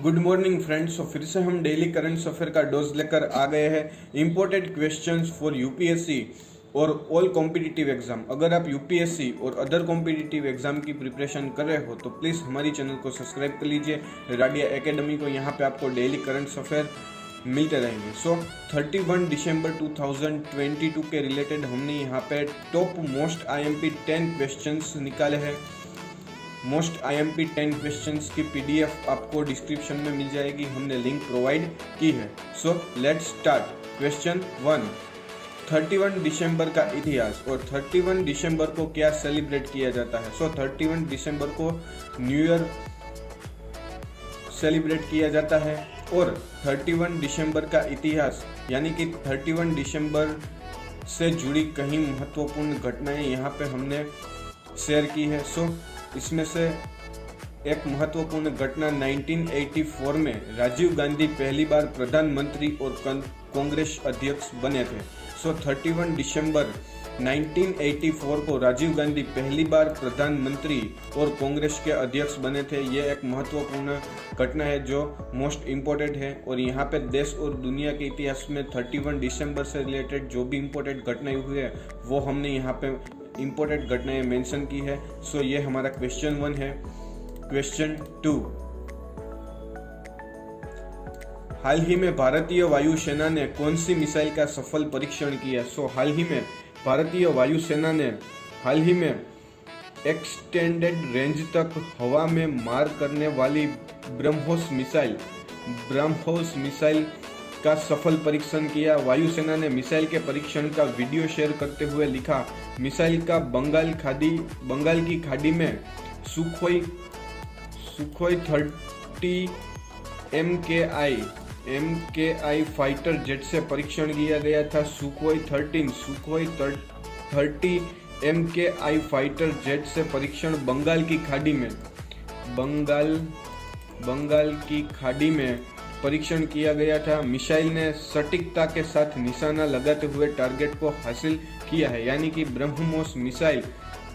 Good morning friends. फिर से हम डेली करंट अफेयर का डोज लेकर आ गए हैं। इंपॉर्टेंट क्वेश्चंस फॉर यूपीएससी और ऑल कॉम्पिटिटिव एग्जाम। अगर आप यूपीएससी और अदर कॉम्पिटिटिव एग्जाम की प्रिपरेशन कर रहे हो तो प्लीज़ हमारी चैनल को सब्सक्राइब कर लीजिए, राडिया एकेडमी को। यहाँ पे आपको डेली करंट अफेयर मिलते रहेंगे। 31 दिसंबर 2022 के रिलेटेड हमने यहाँ पे टॉप मोस्ट IMP 10 क्वेश्चंस निकाले हैं। मोस्ट IMP 10 क्वेश्चंस की PDF आपको डिस्क्रिप्शन में मिल जाएगी, हमने लिंक प्रोवाइड की है। Let's start. क्वेश्चन 1, 31 दिसंबर का इतिहास। और 31 दिसंबर को क्या सेलिब्रेट किया जाता है? 31 दिसंबर को न्यू ईयर सेलिब्रेट किया जाता है। और 31 दिसंबर का इतिहास यानी कि 31 दिसंबर से जुड़ी कई महत्वपूर्ण घटनाएं यहाँ पे हमने शेयर की है। इसमें से एक महत्वपूर्ण घटना 1984 में राजीव गांधी पहली बार प्रधानमंत्री और कांग्रेस अध्यक्ष बने थे। 31 दिसंबर 1984 को राजीव गांधी पहली बार प्रधानमंत्री और कांग्रेस के अध्यक्ष बने थे। ये एक महत्वपूर्ण घटना है जो मोस्ट इम्पोर्टेंट है। और यहाँ पे देश और दुनिया के इतिहास में 31 दिसंबर से रिलेटेड जो भी इम्पोर्टेंट घटनाएं हुई है वो हमने यहाँ पे इम्पोर्टेंट घटनाएं मेंशन की है। ये हमारा क्वेश्चन 1 है। क्वेश्चन 2, हाल ही में भारतीय वायुसेना ने कौन सी मिसाइल का सफल परीक्षण किया? हाल ही में भारतीय वायुसेना ने हाल ही में एक्सटेंडेड रेंज तक हवा में मार करने वाली ब्रह्मोस मिसाइल का सफल परीक्षण किया। वायुसेना ने मिसाइल के परीक्षण का वीडियो शेयर करते हुए लिखा, मिसाइल का बंगाल की खाड़ी में सुखोई 30 MKI फाइटर जेट से परीक्षण किया गया था। सुखोई 30 MKI फाइटर जेट से परीक्षण बंगाल की खाड़ी में परीक्षण किया गया था। मिसाइल ने सटीकता के साथ निशाना लगाते हुए टारगेट को हासिल किया है, यानी कि ब्रह्मोस मिसाइल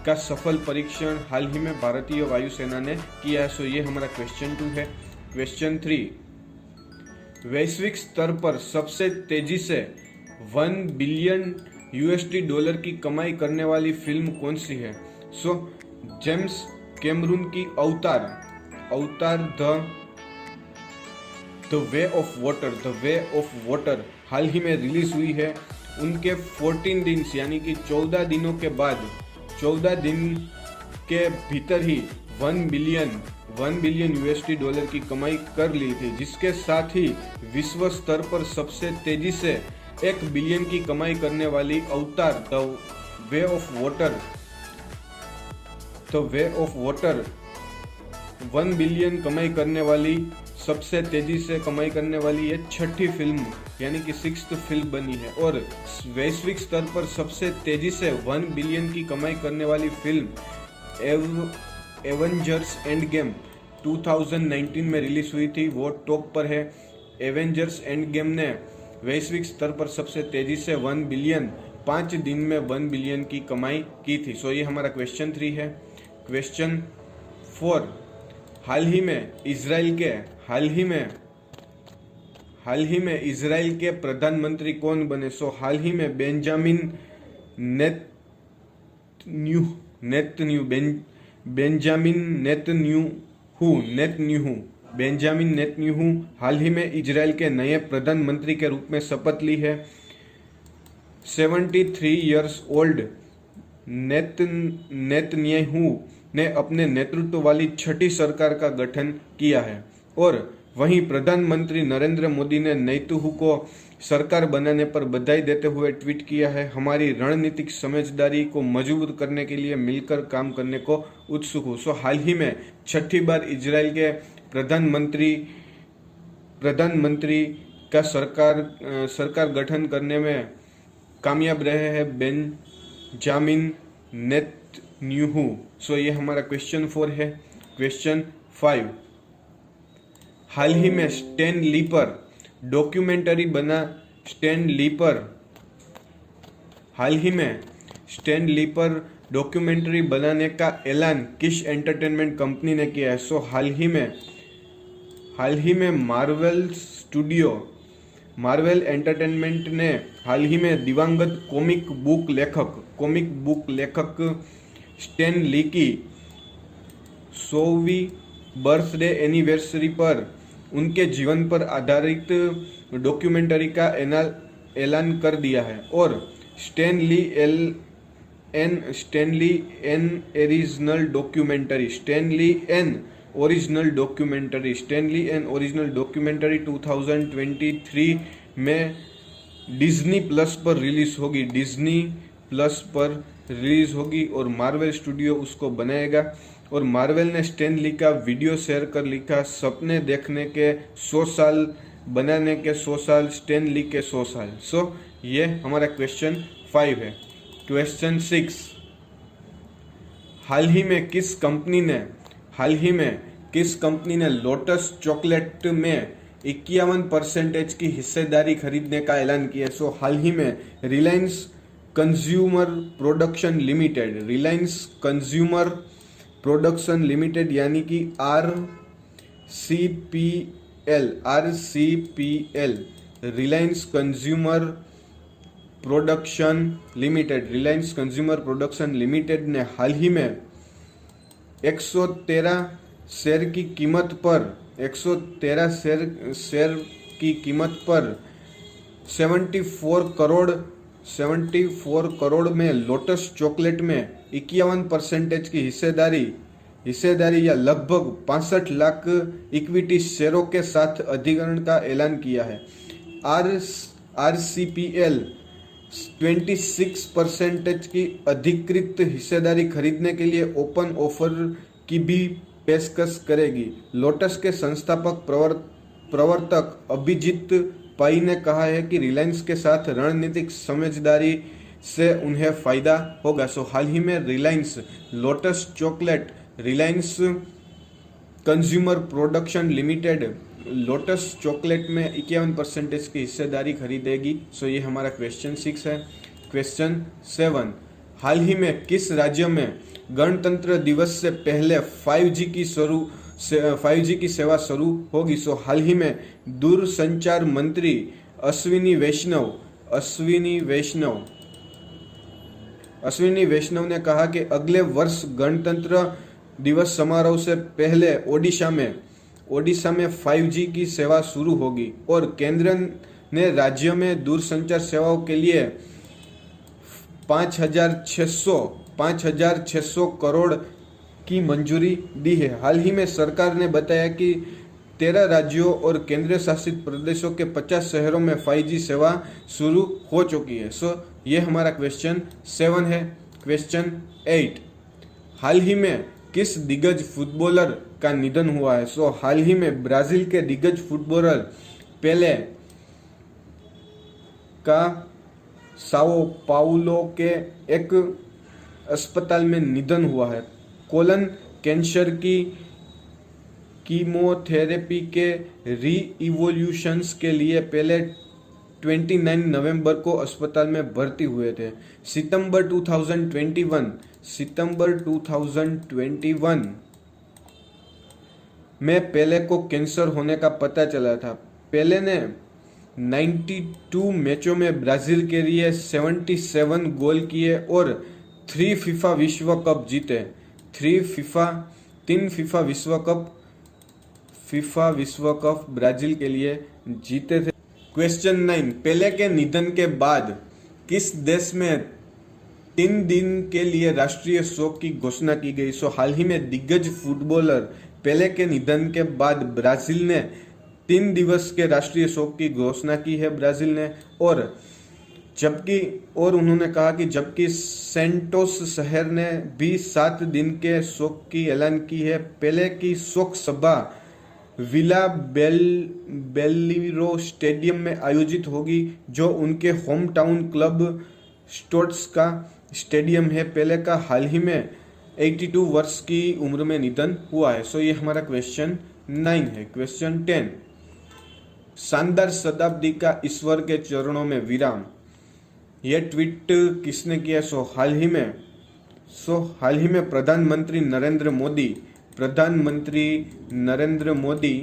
का सफल परीक्षण हाल ही में भारतीय वायुसेना ने किया है। ये हमारा क्वेश्चन 2 है। क्वेश्चन 3, वैश्विक स्तर पर सबसे तेजी से $1 बिलियन की कमाई करने वाली फिल्म कौन सी है? जेम्स कैमरून की अवतार द वे ऑफ वाटर हाल ही में रिलीज हुई है। उनके 14 दिन यानी कि 14 दिनों के बाद 14 दिन के भीतर ही $1 बिलियन की कमाई कर ली थी, जिसके साथ ही विश्व स्तर पर सबसे तेजी से 1 बिलियन की कमाई करने वाली अवतार the way of water 1 billion कमाई करने वाली सबसे तेजी से कमाई करने वाली ये छठी फिल्म यानी कि 6th फिल्म बनी है। और वैश्विक स्तर पर सबसे तेजी से 1 बिलियन की कमाई करने वाली फिल्म एवेंजर्स एंड गेम 2019 में रिलीज हुई थी, वो टॉप पर है। एवेंजर्स एंड गेम ने वैश्विक स्तर पर सबसे तेजी से 1 बिलियन 5 दिन में 1 बिलियन की कमाई की थी। ये हमारा क्वेश्चन 3 है। क्वेश्चन 4, हाल ही में इजराइल के प्रधानमंत्री कौन बने? हाल ही में बेंजामिन नेतन्याहू हाल ही में इजराइल के नए प्रधानमंत्री के रूप में शपथ ली है। 73 इयर्स ओल्ड नेतन्याहू ने अपने नेतृत्व वाली छठी सरकार का गठन किया है। और वहीं प्रधानमंत्री नरेंद्र मोदी ने नेतन्याहू को सरकार बनाने पर बधाई देते हुए ट्वीट किया है, हमारी रणनीतिक समझदारी को मजबूत करने के लिए मिलकर काम करने को उत्सुक हूँ। हाल ही में छठी बार इजराइल के प्रधानमंत्री का सरकार गठन करने में कामयाब रहे हैं बेंजामिन नेतन्याहू। ये हमारा क्वेश्चन 4 है। क्वेश्चन 5, हाल ही में स्टैन ली पर डॉक्यूमेंट्री बनाने का ऐलान किस एंटरटेनमेंट कंपनी ने किया है? हाल ही में मार्वेल एंटरटेनमेंट ने हाल ही में दिवंगत कॉमिक बुक लेखक स्टैन ली की 100वीं बर्थडे एनिवर्सरी पर उनके जीवन पर आधारित डॉक्यूमेंट्री का ऐलान कर दिया है और Stan Lee an original documentary 2023 में डिज्नी प्लस पर रिलीज होगी और मार्वेल स्टूडियो उसको बनाएगा। और मार्वेल ने स्टैन ली का वीडियो शेयर कर लिखा, सपने देखने के 100 साल, बनाने के 100 साल, स्टैन ली के 100 साल। सो ये हमारा क्वेश्चन 5 है। क्वेश्चन 6, हाल ही में किस कंपनी ने लोटस चॉकलेट में 51% की हिस्सेदारी खरीदने का ऐलान किया? सो हाल ही में रिलायंस कंज्यूमर प्रोडक्शन लिमिटेड यानी कि RCPL Reliance consumer production limited ने हाल ही में 113 शेयर की कीमत पर 74 करोड़ में लोटस चॉकलेट में 51% की हिस्सेदारी या लगभग 65 लाख इक्विटी शेयरों के साथ अधिग्रहण का ऐलान किया है। RCPL 26% की अधिकृत हिस्सेदारी खरीदने के लिए ओपन ऑफर की भी पेशकश करेगी। लोटस के संस्थापक प्रवर्तक अभिजीत पाई ने कहा है कि रिलायंस के साथ रणनीतिक समझदारी से उन्हें फायदा होगा। सो हाल ही में lotus chocolate Reliance consumer production limited lotus chocolate में 51% की हिस्सेदारी खरीदेगी। सो ये हमारा क्वेश्चन 6 है। क्वेश्चन 7, हाल ही में किस राज्य में गणतंत्र दिवस से पहले 5G की सेवा शुरू होगी? सो हाल ही में दूरसंचार मंत्री अश्विनी वैष्णव ने कहा कि अगले वर्ष गणतंत्र दिवस समारोह से पहले ओडिशा में 5G की सेवा शुरू होगी और केंद्र ने राज्य में दूरसंचार सेवाओं के लिए 5,600 करोड़ की मंजूरी दी है। हाल ही में सरकार ने बताया कि 13 राज्यों और केंद्र शासित प्रदेशों के 50 शहरों में 5G सेवा शुरू हो चुकी है। सो ये हमारा क्वेश्चन 7 है। क्वेश्चन 8, हाल ही में किस दिग्गज फुटबॉलर का निधन हुआ है? सो हाल ही में ब्राजील के दिग्गज फुटबॉलर पेले का साओ पाउलो के एक अस्पताल में निधन हुआ है। कोलन कैंसर की कीमोथेरेपी के री-इवोल्यूशंस के लिए पहले 29 नवंबर को अस्पताल में भर्ती हुए थे। सितंबर 2021 में पेले को कैंसर होने का पता चला था। पेले ने 92 मैचों में ब्राजील के लिए 77 गोल किए और 3 फीफा विश्व कप जीते। 3 फीफा विश्व कप ब्राजील के लिए जीते थे। क्वेश्चन 9, पेले के निधन के बाद किस देश में 3 दिन के लिए राष्ट्रीय शोक की घोषणा की गई? सो हाल ही में दिग्गज फुटबॉलर पेले के निधन के बाद ब्राजील ने 3 दिवस के राष्ट्रीय शोक की घोषणा की है ब्राजील ने। और उन्होंने कहा कि जबकि सेंटोस शहर ने भी 7 दिन के शोक की ऐलान की है। पेले की शोक सभा विला बेलिरो स्टेडियम में आयोजित होगी, जो उनके होम टाउन क्लब स्टोट्स का स्टेडियम है। पेले का हाल ही में 82 वर्ष की उम्र में निधन हुआ है। सो ये हमारा क्वेश्चन 9 है। क्वेश्चन 10, शानदार शताब्दी का ईश्वर के चरणों में विराम, यह ट्वीट किसने किया? हाल ही में प्रधानमंत्री नरेंद्र मोदी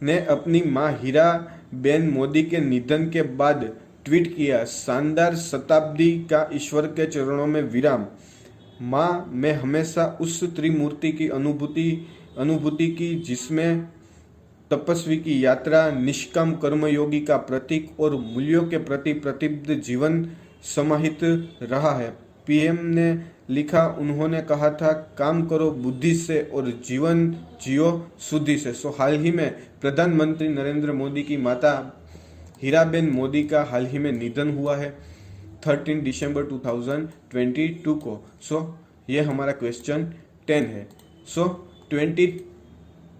ने अपनी मां हीरा बेन मोदी के निधन के बाद ट्वीट किया, शानदार शताब्दी का ईश्वर के चरणों में विराम। मां, मैं हमेशा उस त्रिमूर्ति की अनुभूति की जिसमें तपस्वी की यात्रा, निष्काम कर्मयोगी का प्रतीक और मूल्यों के प्रति प्रतिबद्ध जीवन समाहित रहा है। पीएम ने लिखा, उन्होंने कहा था, काम करो बुद्धि से और जीवन जियो शुद्धि से। हाल ही में प्रधानमंत्री नरेंद्र मोदी की माता हीराबेन मोदी का हाल ही में निधन हुआ है 13 दिसंबर 2022 को। ये हमारा क्वेश्चन 10 है।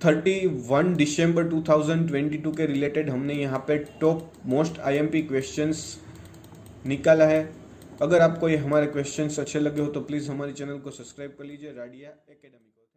31 दिसंबर 2022 के रिलेटेड हमने यहाँ पे टॉप मोस्ट आईएमपी क्वेश्चंस निकाला है। अगर आपको ये हमारे क्वेश्चंस अच्छे लगे हो तो प्लीज़ हमारे चैनल को सब्सक्राइब कर लीजिए, राडिया एकेडमी को।